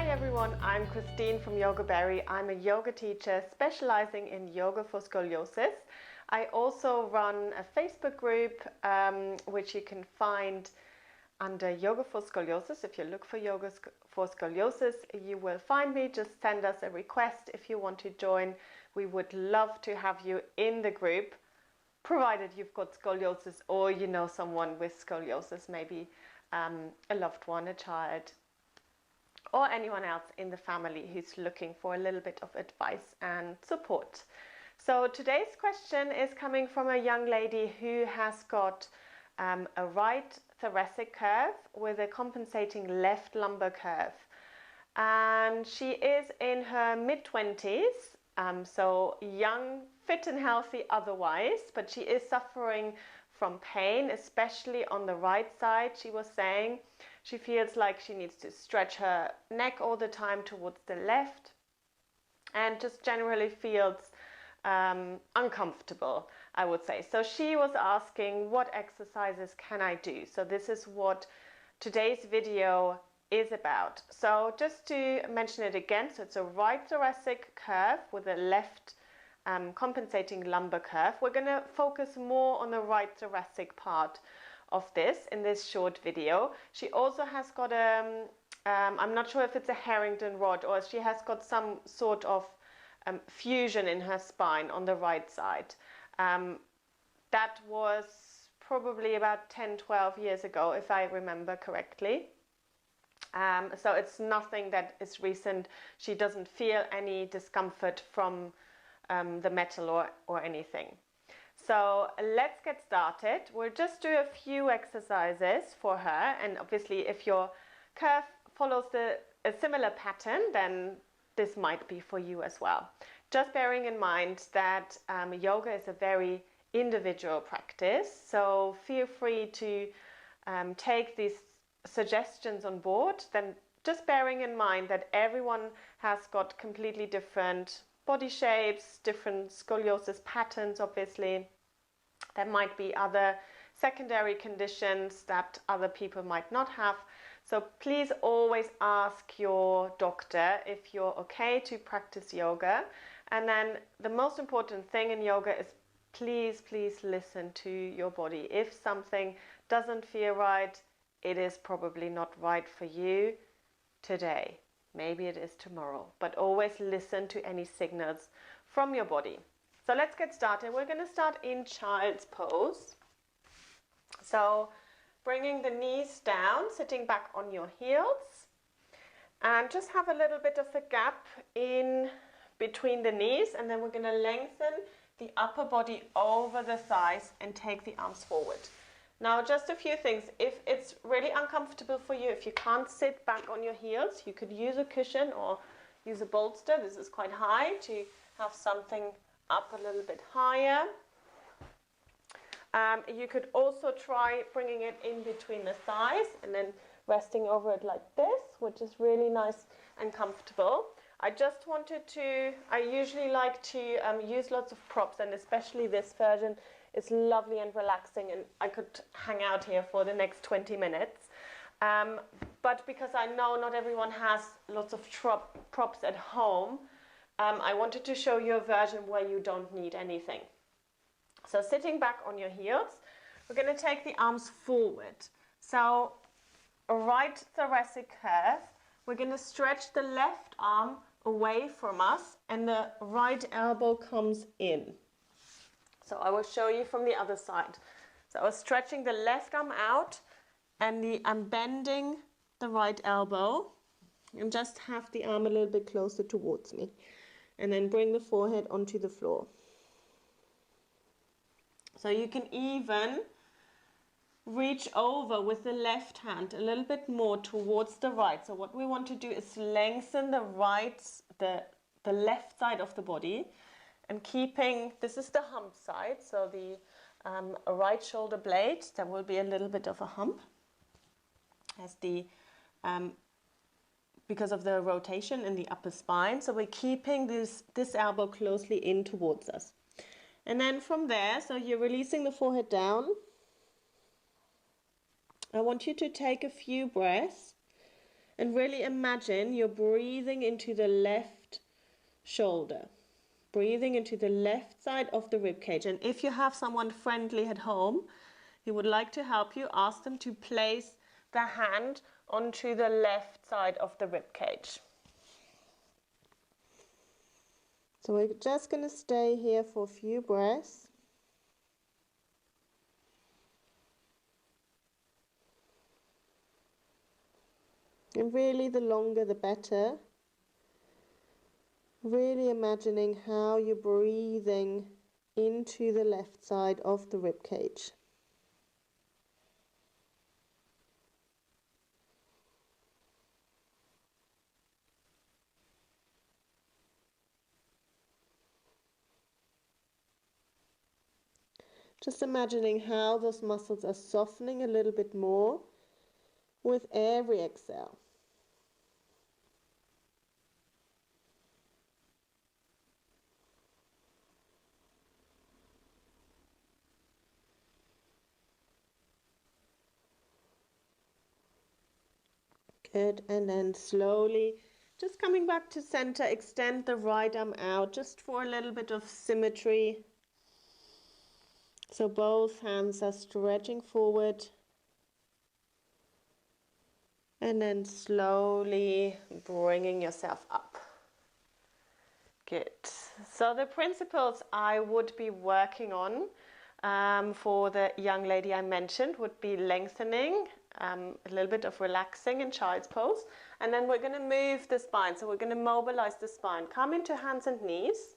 Hi everyone, I'm Christine from Yoga Berry. I'm a yoga teacher specializing in yoga for scoliosis. I also run a Facebook group which you can find under Yoga for Scoliosis. If you look for Yoga for Scoliosis, you will find me. Just send us a request if you want to join. We would love to have you in the group, provided you've got scoliosis or you know someone with scoliosis, maybe a loved one, a child, or anyone else in the family who's looking for a little bit of advice and support. So today's question is coming from a young lady who has got a right thoracic curve with a compensating left lumbar curve. And she is in her mid-20s, so young, fit and healthy otherwise, but she is suffering from pain, especially on the right side. She was saying she feels like she needs to stretch her neck all the time towards the left and just generally feels uncomfortable, I would say. So she was asking, what exercises can I do? So this is what today's video is about. So just to mention it again, so it's a right thoracic curve with a left compensating lumbar curve. We're going to focus more on the right thoracic part of this in this short video. She also has got a, I'm not sure if it's a Harrington rod or she has got some sort of fusion in her spine on the right side. That was probably about 10-12 years ago, if I remember correctly. So it's nothing that is recent. She doesn't feel any discomfort from the metal or anything. So let's get started. We'll just do a few exercises for her, and obviously if your curve follows a similar pattern, then this might be for you as well. Just bearing in mind that yoga is a very individual practice, so feel free to take these suggestions on board. Then just bearing in mind that everyone has got completely different body shapes, different scoliosis patterns, obviously. There might be other secondary conditions that other people might not have. So please always ask your doctor if you're okay to practice yoga. And then the most important thing in yoga is please listen to your body. If something doesn't feel right, it is probably not right for you today. Maybe it is tomorrow, but always listen to any signals from your body. So let's get started. We're going to start in child's pose. So bringing the knees down, sitting back on your heels, and just have a little bit of a gap in between the knees, and then we're going to lengthen the upper body over the thighs and take the arms forward. Now, just a few things. If it's really uncomfortable for you, if you can't sit back on your heels, you could use a cushion or use a bolster. This is quite high, to have something up a little bit higher. You could also try bringing it in between the thighs and then resting over it like this, which is really nice and comfortable. I just wanted to, I usually like to use lots of props, and especially this version is lovely and relaxing, and I could hang out here for the next 20 minutes. But because I know not everyone has lots of props at home, I wanted to show you a version where you don't need anything. So sitting back on your heels, we're going to take the arms forward. So a right thoracic curve. We're going to stretch the left arm away from us and the right elbow comes in. So I will show you from the other side. So I was stretching the left arm out and I'm bending the right elbow and just have the arm a little bit closer towards me. And then bring the forehead onto the floor. So you can even reach over with the left hand a little bit more towards the right. So what we want to do is lengthen the left side of the body, and keeping, this is the hump side, so the right shoulder blade, there will be a little bit of a hump as the because of the rotation in the upper spine. So we're keeping this elbow closely in towards us. And then from there, so you're releasing the forehead down. I want you to take a few breaths And really imagine you're breathing into the left shoulder, breathing into the left side of the rib cage. And if you have someone friendly at home who would like to help you, ask them to place the hand onto the left side of the rib cage. So we're just going to stay here for a few breaths. And really, the longer the better. Really imagining how you're breathing into the left side of the rib cage. Just imagining how those muscles are softening a little bit more with every exhale. Good, and then slowly, just coming back to center, extend the right arm out just for a little bit of symmetry. So both hands are stretching forward. And then slowly bringing yourself up. Good. So the principles I would be working on for the young lady I mentioned would be lengthening, a little bit of relaxing in child's pose. And then we're going to move the spine. So we're going to mobilize the spine. Come into hands and knees.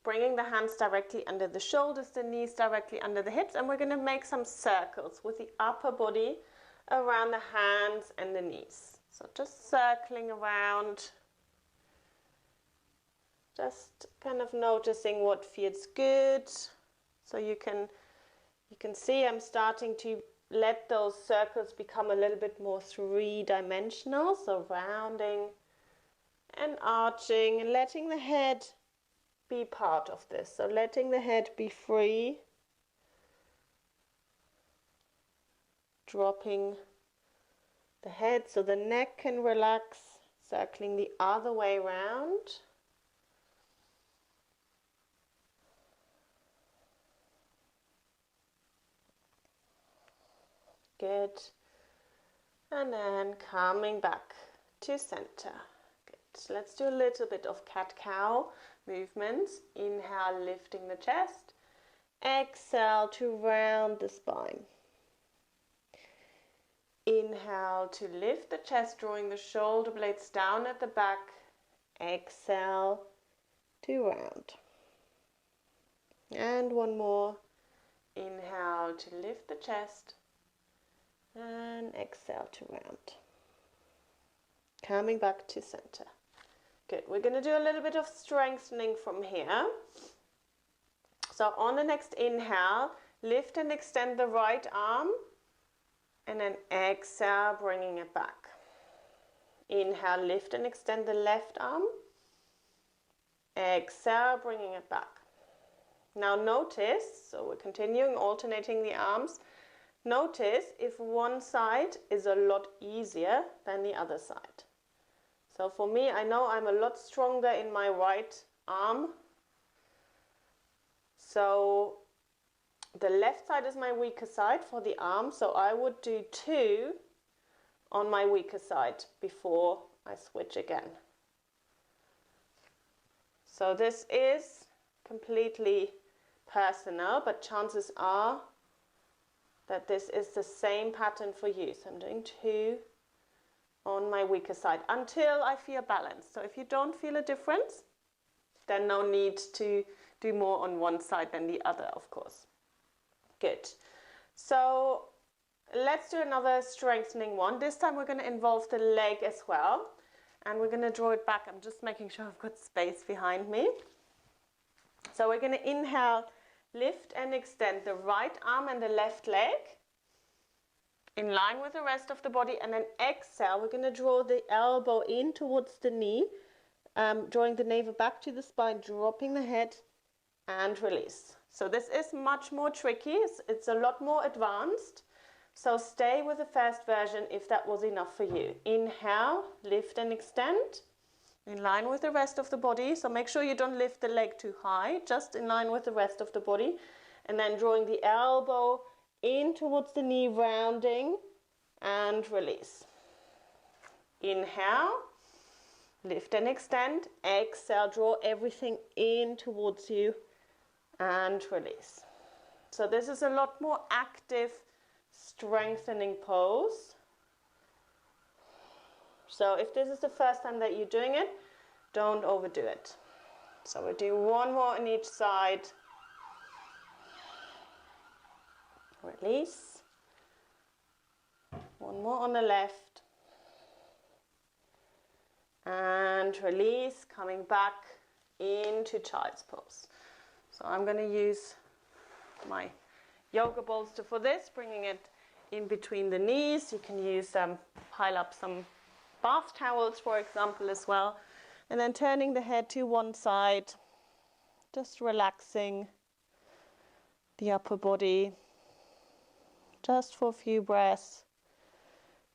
Bringing the hands directly under the shoulders, the knees directly under the hips, and we're going to make some circles with the upper body around the hands and the knees. So just circling around, just kind of noticing what feels good. So you can see I'm starting to let those circles become a little bit more three-dimensional, so rounding and arching and letting the head be part of this. So letting the head be free, dropping the head so the neck can relax, circling the other way around. Good. And then coming back to center. Good. So let's do a little bit of cat-cow movements. Inhale, lifting the chest. Exhale to round the spine. Inhale to lift the chest, drawing the shoulder blades down at the back. Exhale to round. And one more. Inhale to lift the chest. And exhale to round. Coming back to center. Good. We're going to do a little bit of strengthening from here. So on the next inhale, lift and extend the right arm. And then exhale, bringing it back. Inhale, lift and extend the left arm. Exhale, bringing it back. Now notice, so we're continuing alternating the arms. Notice if one side is a lot easier than the other side. So for me, I know I'm a lot stronger in my right arm. So the left side is my weaker side for the arm. So I would do 2 on my weaker side before I switch again. So this is completely personal, but chances are that this is the same pattern for you. So I'm doing 2 on my weaker side until I feel balanced. So if you don't feel a difference, then no need to do more on one side than the other, of course. Good. So let's do another strengthening one. This time we're going to involve the leg as well. And we're going to draw it back. I'm just making sure I've got space behind me. So we're going to inhale, lift and extend the right arm and the left leg in line with the rest of the body, and then exhale, we're going to draw the elbow in towards the knee, drawing the navel back to the spine, dropping the head and release. So this is much more tricky, it's a lot more advanced. So stay with the first version if that was enough for you. Inhale, lift and extend in line with the rest of the body. So make sure you don't lift the leg too high, just in line with the rest of the body. And then drawing the elbow in towards the knee, rounding and release. Inhale, lift and extend. Exhale, draw everything in towards you and release. So this is a lot more active, strengthening pose. So if this is the first time that you're doing it, don't overdo it. So we'll do one more on each side. Release. One more on the left. And release, coming back into child's pose. So I'm going to use my yoga bolster for this, bringing it in between the knees. You can use pile up some bath towels, for example, as well. And then turning the head to one side, just relaxing the upper body, just for a few breaths.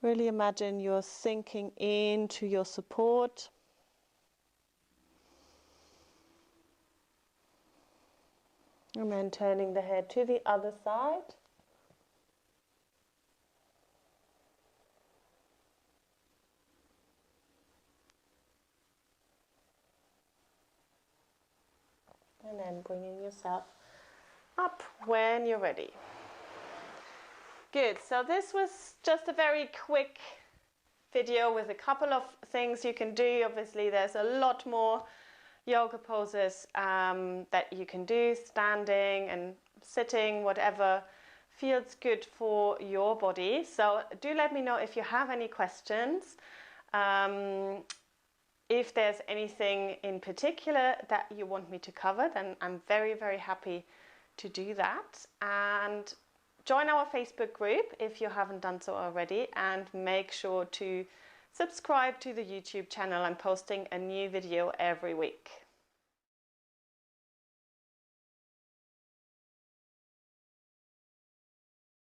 Really imagine you're sinking into your support. And then turning the head to the other side. And then bringing yourself up when you're ready. Good, so this was just a very quick video with a couple of things you can do. Obviously there's a lot more yoga poses that you can do, standing and sitting, whatever feels good for your body. So do let me know if you have any questions. If there's anything in particular that you want me to cover, then I'm very, very happy to do that. And join our Facebook group if you haven't done so already, and make sure to subscribe to the YouTube channel. I'm posting a new video every week.